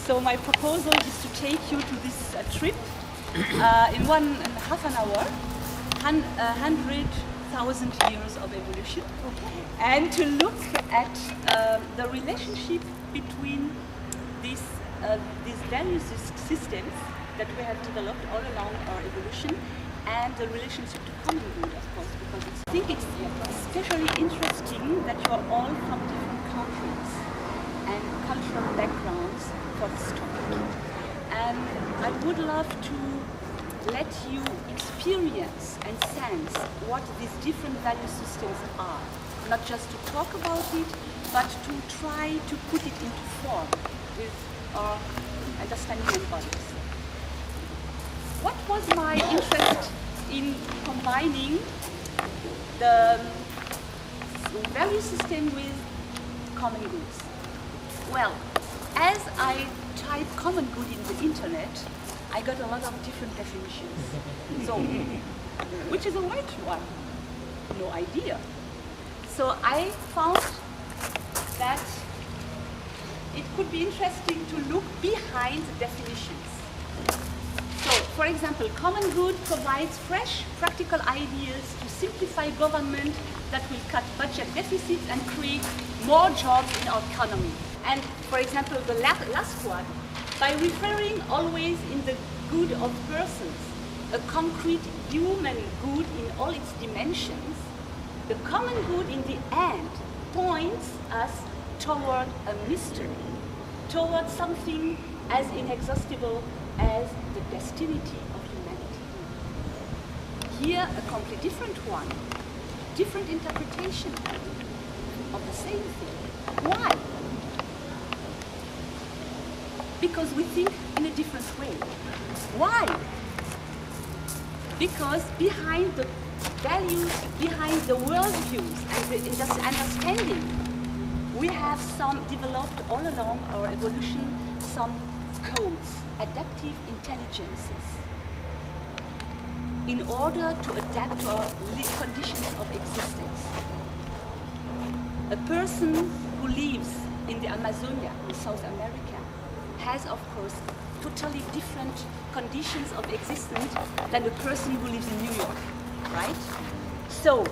So my proposal is to take you to this trip in 1.5 an hour, 100,000 years of evolution, and to look at the relationship between these various systems that we have developed all along our evolution, and the relationship to common good, of course, because I think it's especially interesting that you are all from different countries and cultural backgrounds for this topic. And I would love to let you experience and sense what these different value systems are. Not just to talk about it, but to try to put it into form with our understanding and bodies. What was my interest in combining the value system with common goods? Well, as I type common good in the internet, I got a lot of different definitions. So, which is the right one? No idea. So I found that it could be interesting to look behind the definitions. So, for example, common good provides fresh, practical ideas to simplify government that will cut budget deficits and create more jobs in our economy. And, for example, the last one, by referring always in the good of persons, a concrete human good in all its dimensions, the common good in the end points us toward a mystery, toward something as inexhaustible as the destiny of humanity. Here, a completely different one, different interpretation of the same thing. Why? Because we think in a different way. Why? Because behind the values, behind the worldviews and the understanding, we have some developed all along our evolution, some codes, adaptive intelligences, in order to adapt to our conditions of existence. A person who lives in the Amazonia, in South America, has, of course, totally different conditions of existence than the person who lives in New York, right? So,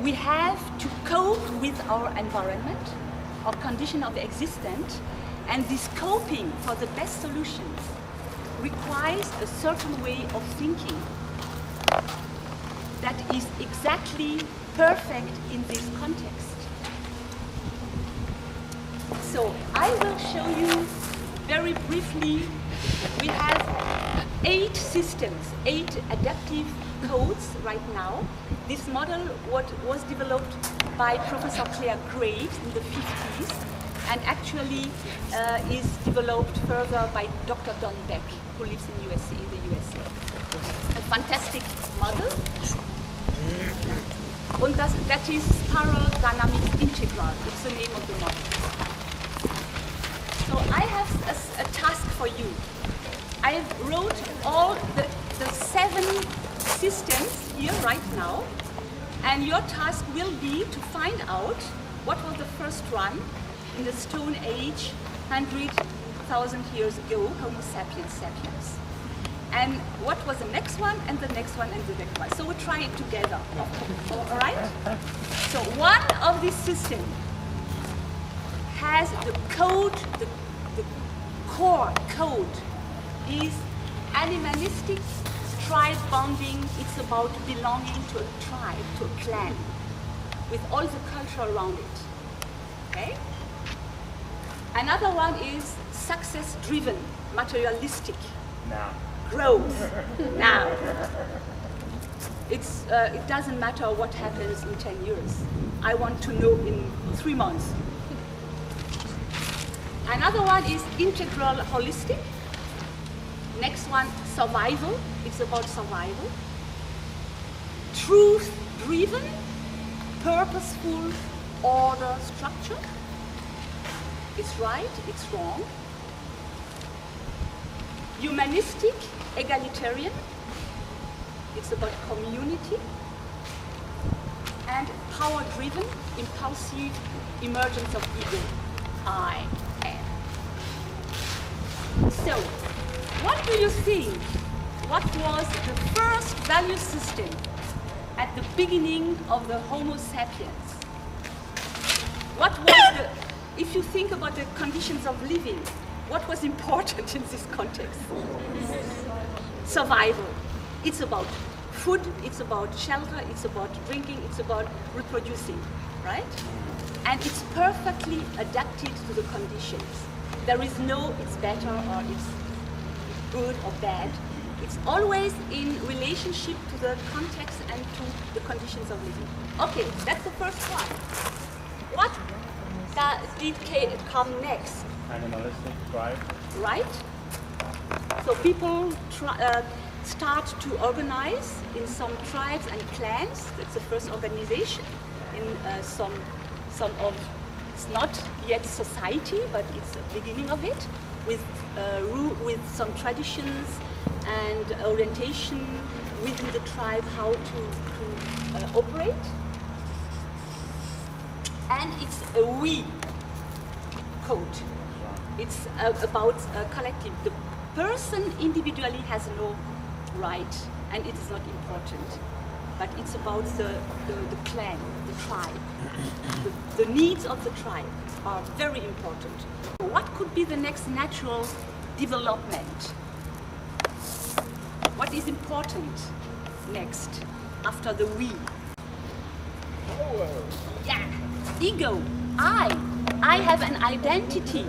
we have to cope with our environment, our condition of existence, and this coping for the best solutions requires a certain way of thinking that is exactly perfect in this context. So, I will show you very briefly. We have 8 systems, 8 adaptive codes right now. This model was developed by Professor Claire Graves in the 50s and actually is developed further by Dr. Don Beck, who lives in the USA. A fantastic model. And that is Spiral Dynamics Integral. It's the name of the model. So I have a task for you. I wrote all the 7 systems here right now, and your task will be to find out what was the first one in the Stone Age, 100,000 years ago, Homo sapiens sapiens. And what was the next one, and the next one, and the next one. So we'll try it together, all right? So one of these systems has the code, the core code is animalistic tribe bonding. It's about belonging to a tribe, to a clan, with all the culture around it. Okay? Another one is success-driven, materialistic. Now. Growth. Now. It doesn't matter what happens in 10 years. I want to know in 3 months. Another one is integral holistic. Next one, survival. It's about survival. Truth-driven, purposeful, order, structure. It's right, it's wrong. Humanistic, egalitarian. It's about community. And power-driven, impulsive, emergence of ego. I am. So, what do you think? What was the first value system at the beginning of the Homo sapiens? What was the, if you think about the conditions of living, what was important in this context? Survival. It's about food, it's about shelter, it's about drinking, it's about reproducing, right? And it's perfectly adapted to the conditions. There is no it's better or it's good or bad. It's always in relationship to the context and to the conditions of living. Okay, that's the first one. What did come next? Animalistic drive. Right? So people start to organize in some tribes and clans. That's the first organization in some of, it's not yet society, but it's the beginning of it, with some traditions and orientation within the tribe how to operate. And it's a we code. It's about collective. The person individually has no right, and it is not important. But it's about the clan, the tribe. The needs of the tribe are very important. What could be the next natural development? What is important next after the we? Yeah, ego. I have an identity.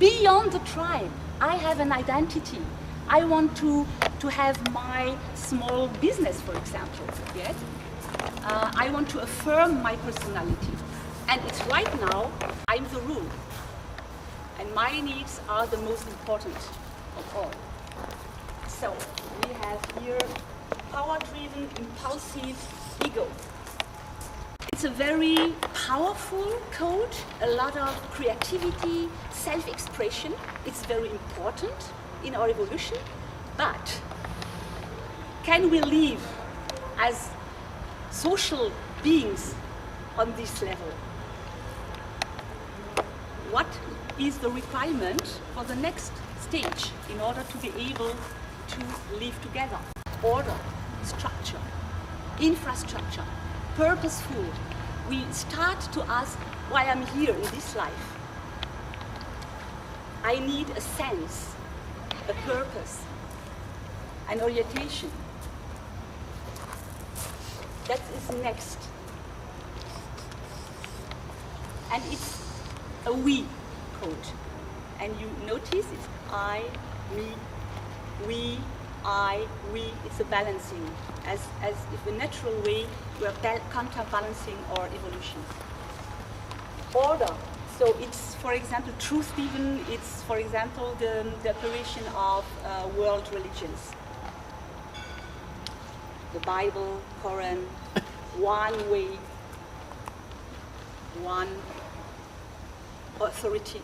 Beyond the tribe, I have an identity. I want to have my small business, for example, yes? I want to affirm my personality. And it's right now, I'm the rule. And my needs are the most important of all. So, we have here power-driven, impulsive ego. It's a very powerful code, a lot of creativity, self-expression. It's very important in our evolution, but can we live as social beings on this level? What is the requirement for the next stage in order to be able to live together? Order, structure, infrastructure, purposeful. We start to ask why I'm here in this life. I need a sense, a purpose, an orientation. That is next. And it's a we code. And you notice it's I, me, we, I, we. It's a balancing. As if a natural way we are counterbalancing our evolution. Order. So it's, for example, truth even, it's, for example, the operation of world religions. The Bible, Quran, one way, one authority.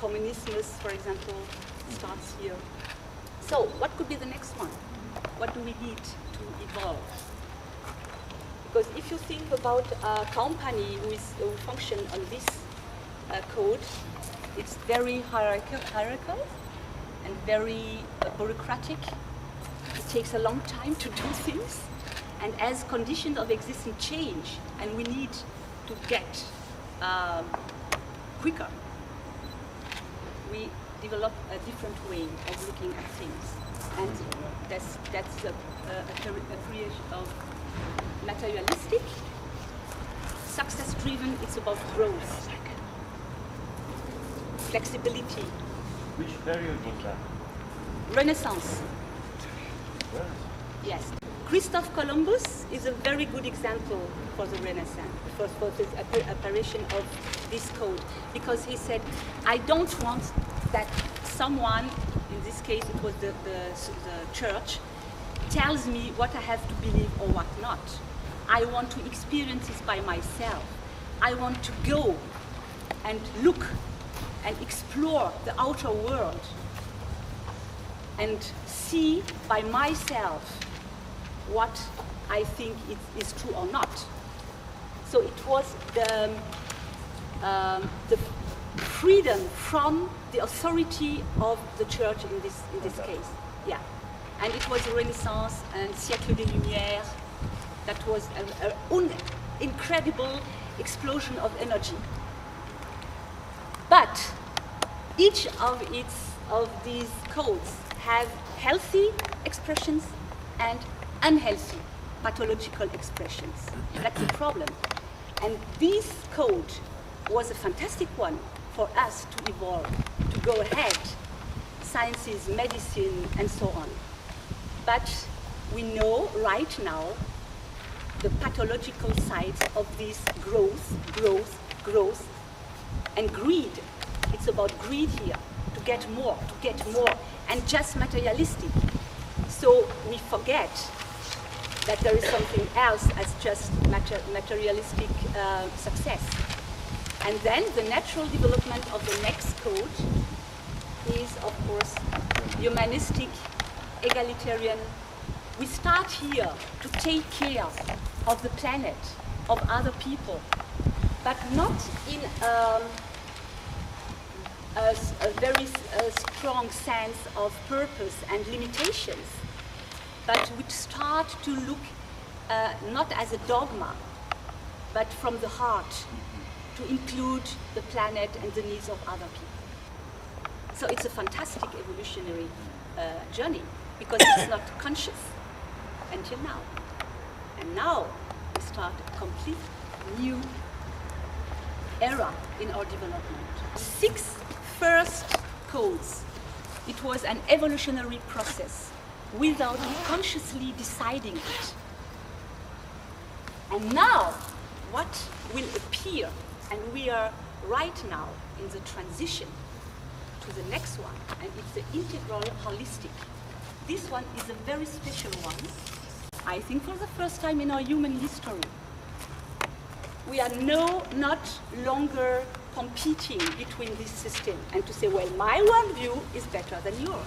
Communism, for example, starts here. So what could be the next one? What do we need to evolve? Because if you think about a company who function on this code, it's very hierarchical and very bureaucratic. It takes a long time to do things, and as conditions of existence change, and we need to get quicker, we develop a different way of looking at things, and that's a creation of materialistic, success-driven. It's about growth, flexibility. Which period was that? Renaissance. Yes. Christoph Columbus is a very good example for the Renaissance, for the apparition of this code, because he said, I don't want that someone, in this case it was the church, tells me what I have to believe or what not. I want to experience this by myself. I want to go and look and explore the outer world and see by myself what I think is true or not. So it was the freedom from the authority of the church in this case. Yeah. And it was Renaissance and Siècle des Lumières. That was an incredible explosion of energy. But each of these codes have healthy expressions and unhealthy pathological expressions. That's the problem. And this code was a fantastic one for us to evolve, to go ahead, sciences, medicine, and so on. But we know right now the pathological sides of this growth, and greed. It's about greed here, to get more, and just materialistic. So we forget that there is something else as just materialistic success. And then the natural development of the next code is, of course, humanistic, egalitarian. We start here to take care of the planet, of other people, but not in a very strong sense of purpose and limitations, but we start to look not as a dogma, but from the heart, to include the planet and the needs of other people. So it's a fantastic evolutionary journey, because it's not conscious until now. And now we start a complete new era in our development. 6 first codes, it was an evolutionary process without consciously deciding it. And now what will appear, and we are right now in the transition to the next one, and it's the integral holistic. This one is a very special one. I think for the first time in our human history, we are not longer competing between this system and to say, well, my worldview is better than yours.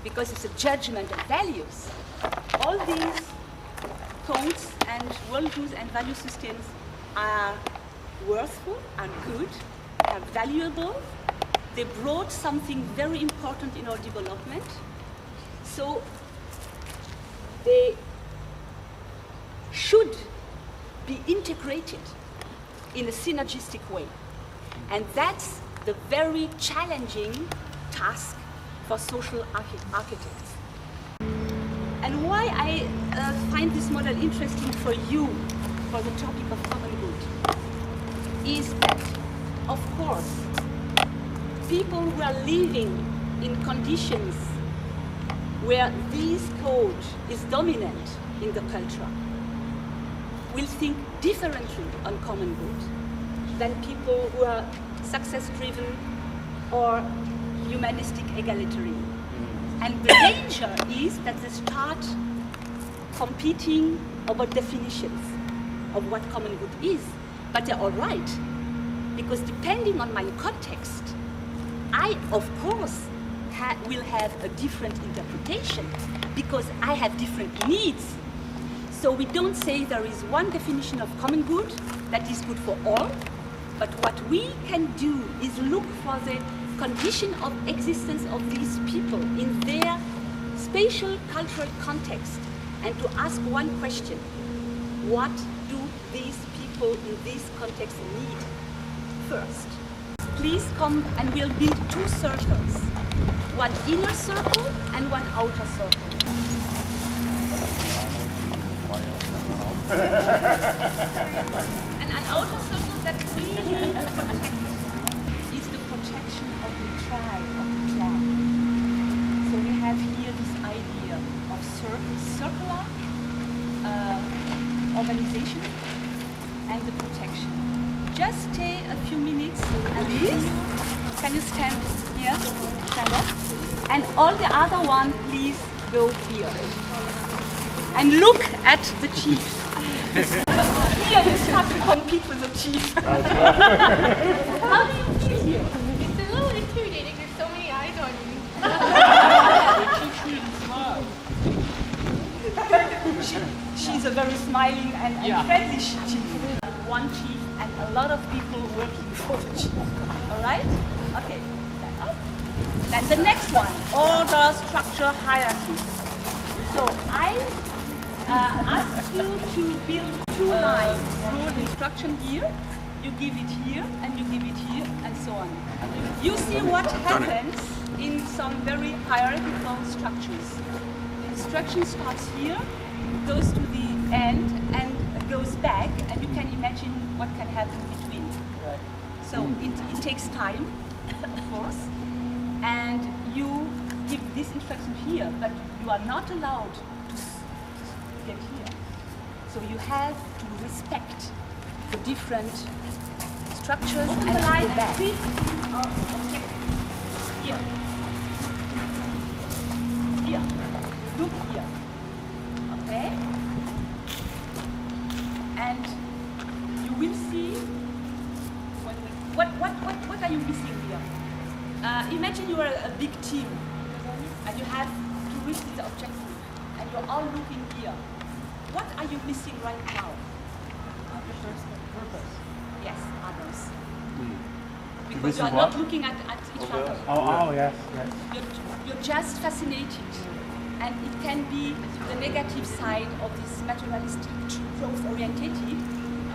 Because it's a judgment of values. All these codes and worldviews and value systems are worthful, are good, are valuable. They brought something very important in our development. So they should be integrated in a synergistic way. And that's the very challenging task for social architects. And why I find this model interesting for you, for the topic of common good, is that, of course, people who are living in conditions where this code is dominant in the culture will think differently on common good than people who are success-driven or humanistic egalitarian. And the danger is that they start competing over definitions of what common good is. But they're all right, because depending on my context, I, of course, will have a different interpretation, because I have different needs. So we don't say there is one definition of common good that is good for all, but what we can do is look for the condition of existence of these people in their spatial cultural context, and to ask one question: what do these people in this context need first? Please come and we'll build 2 circles, one inner circle and one outer circle. And an outer circle that really protects is the protection of the tribe, of the clan. So we have here this idea of circular organization and the protection. Just stay a few minutes, please. Can you stand here? Stand up. And all the other one, please go here. And look at the chief. Here you start to compete with the chief. How do you feel here? It's a little intimidating. There's so many eyes on you. She's a very smiling and friendly chief. One chief and a lot of people working for the chief. All right? Okay. Stand up. Then the next one, order, structure, hierarchy. So I ask you to build two lines. Rule instruction here, you give it here, and you give it here, and so on. You see what happens in some very hierarchical structures. The instruction starts here, goes to the end, and goes back, and you can imagine what can happen between. So it takes time, of course, and you give this instruction here, but you are not allowed to get here. So you have to respect the different structures and the back. Here. Here. Look here. Okay? And you will see what are you missing here? Imagine you are a big team and you have to reach the objective and you're all looking here. What are you missing right now? Purpose. Yes, others. Because you are not looking at each other. Oh, yes, yes. You're just fascinated. And it can be the negative side of this materialistic, growth-orientated.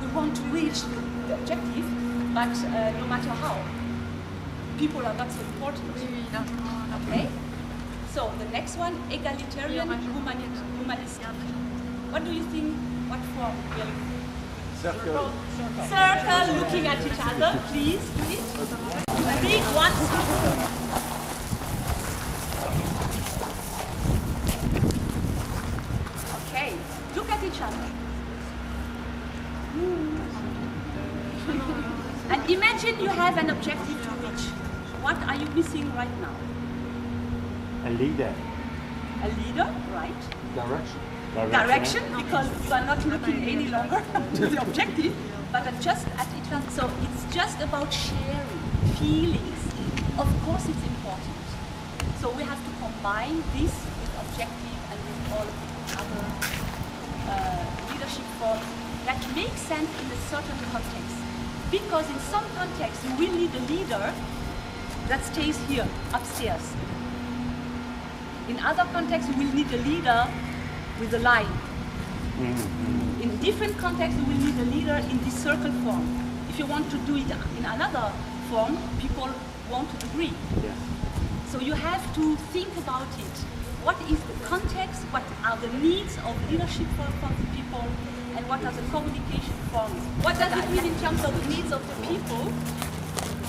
We want to reach the objective, but no matter how, people are not so important. Okay? So the next one, egalitarian, humanist. What do you think? What form? Circle. Circle, looking at each other, please. Big one. Okay, look at each other. And imagine you have an objective to reach. What are you missing right now? A leader. A leader, right? Direction. Because you are not looking any longer to the objective, but are just at each other. So it's just about sharing feelings. Of course it's important. So we have to combine this with objective and with all of the other leadership forms that make sense in a certain context. Because in some contexts you will need a leader that stays here, upstairs. In other contexts you will need a leader with a line. In different contexts, you will need a leader in this circle form. If you want to do it in another form, people won't agree. Yes. So you have to think about it. What is the context? What are the needs of leadership for the people? And what are the communication forms? What does it mean in terms of the needs of the people?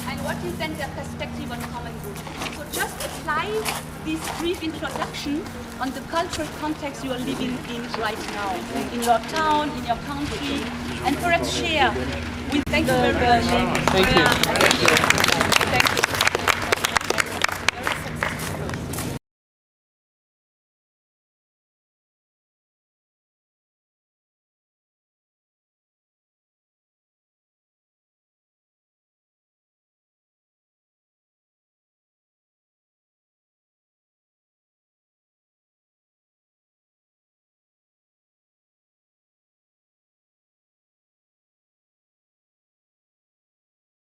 And what is then their perspective on common good? So just apply this brief introduction on the cultural context you are living in right now, in your town, in your country, and perhaps share with. Thank you very much. Thank you.